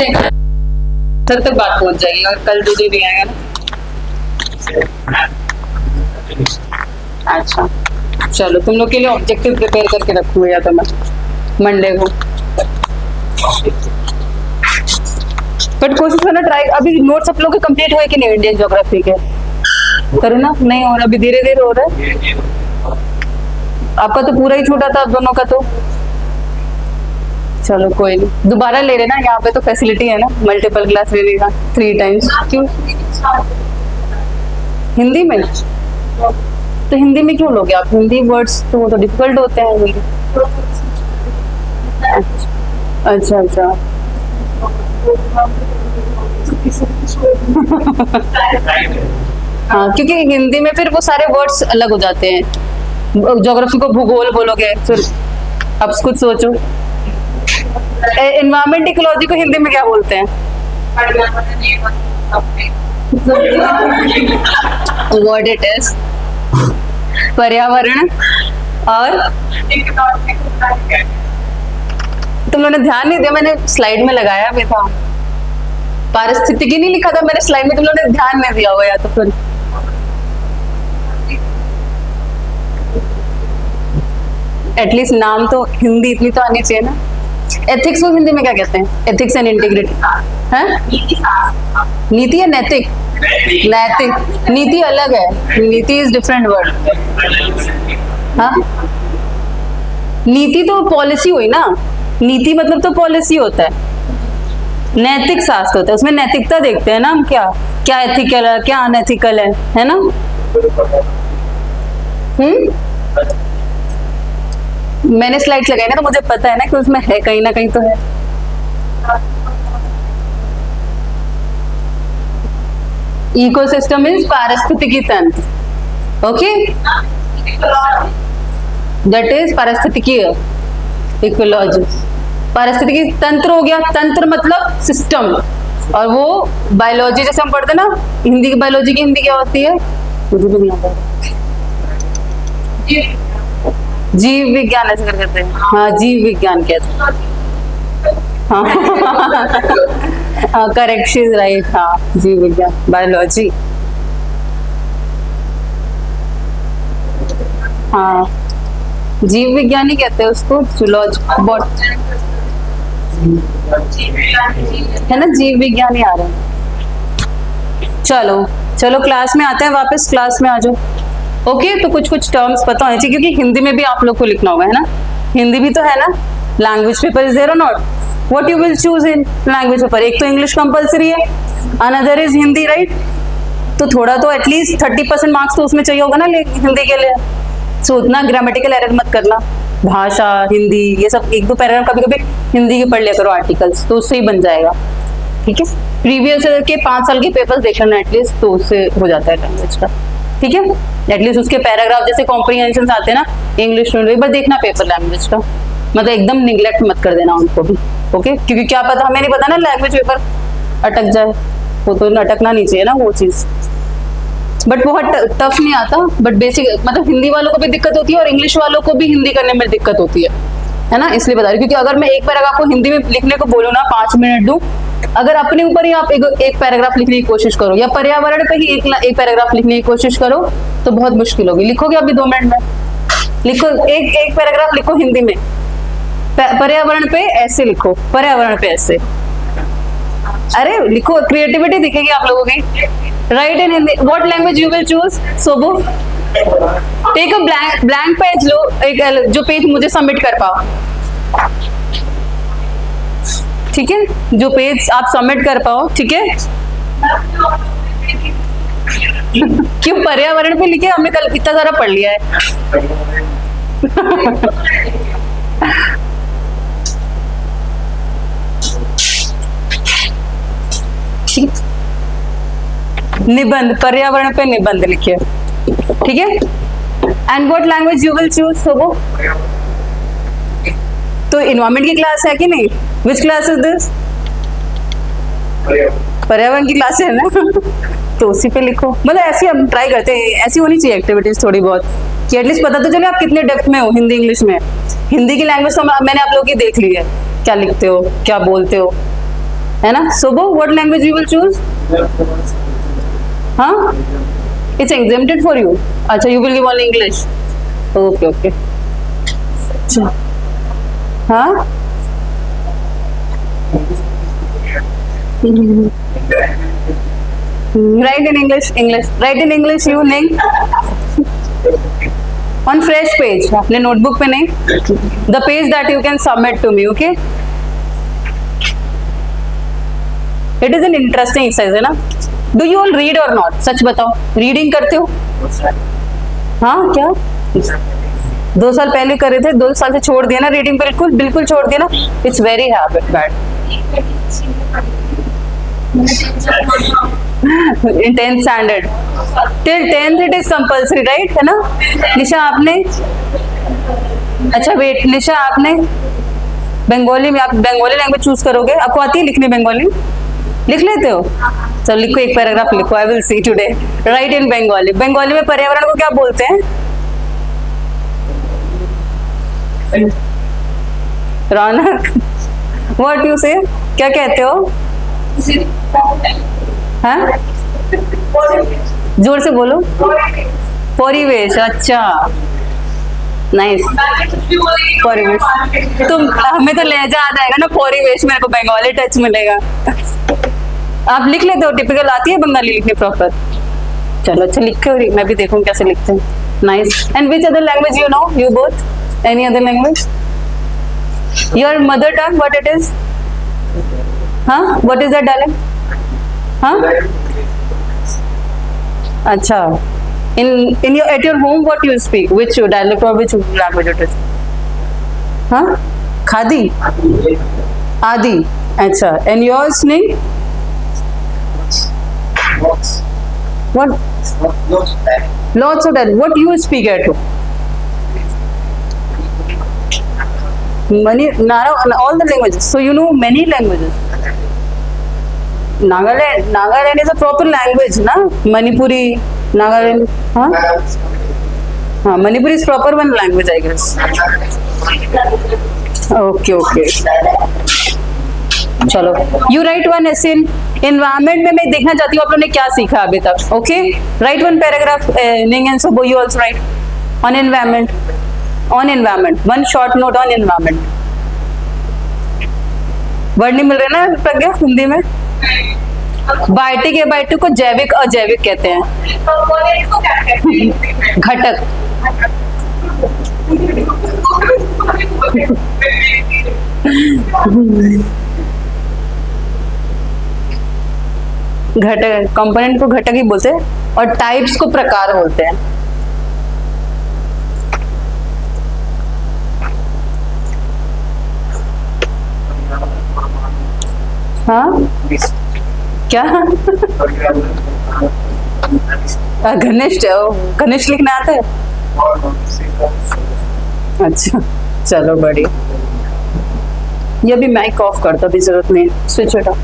Sir तक बात पहुंच जाएगी और कल जो भी आएगा ना। अच्छा चलो, तुम लोग के लिए ऑब्जेक्टिव प्रिपेयर करके रखूंगा या तो मैं मंडे को, बट कोशिश करना ट्राई। अभी नोट्स सब लोग के कंप्लीट हुए कि नहीं इंडियन ज्योग्राफी के? करो ना, नहीं हो रहा अभी, धीरे धीरे हो रहा है। आपका तो पूरा ही छूटा था, दोनों का तो। चलो कोई नहीं, दोबारा ले लेना, यहाँ पे तो फैसिलिटी है ना, मल्टीपल क्लास ले लेगा 3 टाइम्स। क्यों हिंदी में? तो हिंदी में क्यों लोगे आप? हिंदी वर्ड्स तो डिफिकल्ट होते हैं हिंदी। अच्छा अच्छा हाँ, क्योंकि हिंदी में फिर वो सारे वर्ड्स अलग हो जाते हैं। ज्योग्राफी को भूगोल बोलोगे, फिर अब कुछ सोचो। एनवायरमेंट इकोलॉजी को हिंदी में क्या बोलते हैं? What it is? पर्यावरण। और तुम लोगों ने ध्यान नहीं दिया, मैंने स्लाइड में लगाया भी था। पारिस्थितिकी नहीं लिखा था मैंने स्लाइड में, तुम लोगों ने ध्यान नहीं दिया हुआ या तो फिर। एटलीस्ट नाम तो हिंदी इतनी तो आनी चाहिए ना। एथिक्स को हिंदी में क्या कहते हैं? एथिक्स एंड इंटीग्रिटी है? नीति या नैतिक? नैतिक। नीति अलग है, नीति इज डिफरेंट वर्ड। हाँ, नीति तो पॉलिसी हुई ना, नीति मतलब तो पॉलिसी होता है। नैतिक शास्त्र होता है, उसमें नैतिकता देखते हैं ना हम, क्या क्या एथिकल है, क्या अनएथिकल है ना? मैंने स्लाइड लगाई ना, तो मुझे पता है ना कि उसमें है, कहीं ना कहीं तो है। इकोसिस्टम इज पारिस्थितिकी तंत्र। ओके, दैट इज पारिस्थितिकी इकोलॉजी। पारिस्थितिकी तंत्र हो गया, तंत्र मतलब सिस्टम, और वो बायोलॉजी जैसे हम पढ़ते ना, हिंदी की बायोलॉजी की हिंदी क्या होती है मुझे भी नहीं आता। जीव विज्ञान ऐसे कर कहते हैं। हाँ, जीव विज्ञान कहते हैं। हाँ करेक्ट, शी इज राइट। हाँ, जीव विज्ञान, बायोलॉजी। हाँ, जीव विज्ञान ही कहते हैं उसको, जूलॉजी है ना, जीव विज्ञान ही आ रहा है। चलो चलो क्लास में आते हैं वापस, क्लास में आ जाओ। ओके, तो कुछ कुछ टर्म्स पता होने चाहिए, क्योंकि हिंदी में भी आप लोग को लिखना होगा, है ना? हिंदी भी तो है ना। लैंग्वेज पेपर इज देयर और not? What you will choose in language paper? एक तो इंग्लिश कंपलसरी है, अनदर इज हिंदी, राइट? तो थोड़ा तो एटलीस्ट 30% मार्क्स तो उसमें चाहिए होगा ना हिंदी के लिए। सो उतना ग्रामेटिकल एरर मत करना। भाषा, हिंदी, ये सब 1-2 पैराग्राफ कभी कभी हिंदी के पढ़ लिया करो, आर्टिकल्स, तो उससे ही बन जाएगा। ठीक है, प्रीवियस के 5 साल के पेपर्स देख लेना एटलीस्ट, तो उससे हो जाता है लैंग्वेज का। ठीक है, एटलीस्ट उसके पैराग्राफ जैसे कॉम्प्रिहेंशन आते हैं ना इंग्लिश में, एक बार देखना पेपर लैंग्वेज का, मतलब एकदम निगलेक्ट मत कर देना उनको भी। ओके, क्योंकि क्या पता, हमें नहीं पता ना, लैंग्वेज पेपर अटक जाए, वो तो अटकना नहीं चाहिए ना वो चीज। बट बहुत टफ नहीं आता, बट बेसिक, मतलब हिंदी वालों को भी दिक्कत होती है और इंग्लिश वालों को भी हिंदी करने में दिक्कत होती है ना? इसलिए बता रही हूँ, क्योंकि अगर मैं एक पैराग्राफ को हिंदी में लिखने को बोलूँ ना, 5 मिनट दूं, अगर अपने ऊपर ही आप एक पैराग्राफ लिखने की कोशिश करो, या पर्यावरण पे ही एक पैराग्राफ लिखने की कोशिश करो, तो बहुत मुश्किल होगी। लिखोगे अभी 2 मिनट में, लिखो एक पैराग्राफ लिखो हिंदी में, पर्यावरण पे ऐसे लिखो, पर्यावरण पे ऐसे, अरे लिखो, क्रिएटिविटी दिखेगी आप लोगों की। Write in Hindi, what language you will choose? सोबो, टेक अ ब्लैंक पेज लो, एक जो पेज मुझे सबमिट कर पाओ, ठीक है, जो पेज आप सबमिट कर पाओ, ठीक है। क्यों पर्यावरण पे लिखे? हमने कल इतना सारा पढ़ लिया है। निबंध, पर्यावरण पे निबंध लिखिए, ठीक है। And what language you will choose? सोबो, तो इन्वायरमेंट की क्लास है कि नहीं? Which class is this? पर्यावरण की क्लास है ना। तो उसी पे लिखो, मतलब ऐसी हम ट्राई करते हैं, ऐसी होनी चाहिए एक्टिविटीज थोड़ी बहुत, कि एटलीस्ट पता तो चले आप कितने डेप्थ में हो हिंदी इंग्लिश में। हिंदी की लैंग्वेज तो मैंने आप लोगों की देख ली है, क्या लिखते हो, क्या बोलते हो, है ना? Sobo, what language you will choose? हाँ, it's exempted for you. अच्छा, you will give only English. Okay, okay. हाँ? Write in English, English. Write in English, you Ning. On fresh page, अपने notebook पे नहीं. The page that you can submit to me, okay? It is an interesting exercise, है ना? Do you all read or not? सच बताओ, reading करते हो? हाँ, क्या? 2 साल पहले करे थे, 2 साल से छोड़ दिया ना रीडिंग, बिल्कुल बिल्कुल छोड़ दिया ना. It's very bad. In 10th standard, till 10th it is compulsory, right? है ना? निशा आपने, अच्छा वेट, निशा आपने बंगाली में, आप बंगाली लैंग्वेज चूज करोगे? आपको आती है लिखनी बंगाली? लिख लेते हो? चलो लिखो, एक पैराग्राफ लिखो. I will see today. Write in Bengali. Bengali में पर्यावरण को क्या बोलते हैं? रौनक. व्हाट यू से, क्या कहते हो? हाँ, जोर से बोलो. परिवेश. अच्छा, नाइस. परिवेश. तुम, हमें तो लहजा आ जाएगा ना परिवेश, मेरे को बंगाली टच मिलेगा. आप लिख लेते हो? टिपिकल आती है बंगाली लिखनी प्रॉपर? चलो अच्छा, लिखे हो? मैं भी देखूं कैसे लिखते हैं. Nice. And which other language you know, you both? Any other language? Your mother tongue, what it is? हाँ, व्हाट इज दैट डार्लिंग? हाँ, अच्छा. in your at your home what you speak, which dialect or which language it is? हाँ, खादी, आदि. अच्छा. and yours name? What? Lots of that. What you speak at home? Many, all the languages. So you know many languages. Nagaland is a proper language, na? Manipuri, Nagaland. Huh? Manipuri is proper one language, I guess. Okay. चलो, you right one essay in environment में. मैं देखना चाहती हूँ आप लोगों ने क्या सीखा अभी तक. Okay, write one paragraph. निंग एंड सोबो, you also write on environment. On environment, one short note on environment. Word नहीं मिल रहे ना प्रज्ञा हिंदी में? बायोटिक या बायोटिक को जैविक अजैविक कहते हैं. घटक. घटक, कंपोनेंट को घटक ही बोलते हैं और टाइप्स को प्रकार बोलते हैं. हाँ, क्या? घनिष्ठ. घनिष्ठ लिखना आता है? अच्छा, चलो बढ़िया. ये भी माइक ऑफ करता भी जरूरत नहीं, स्विच इट ऑफ.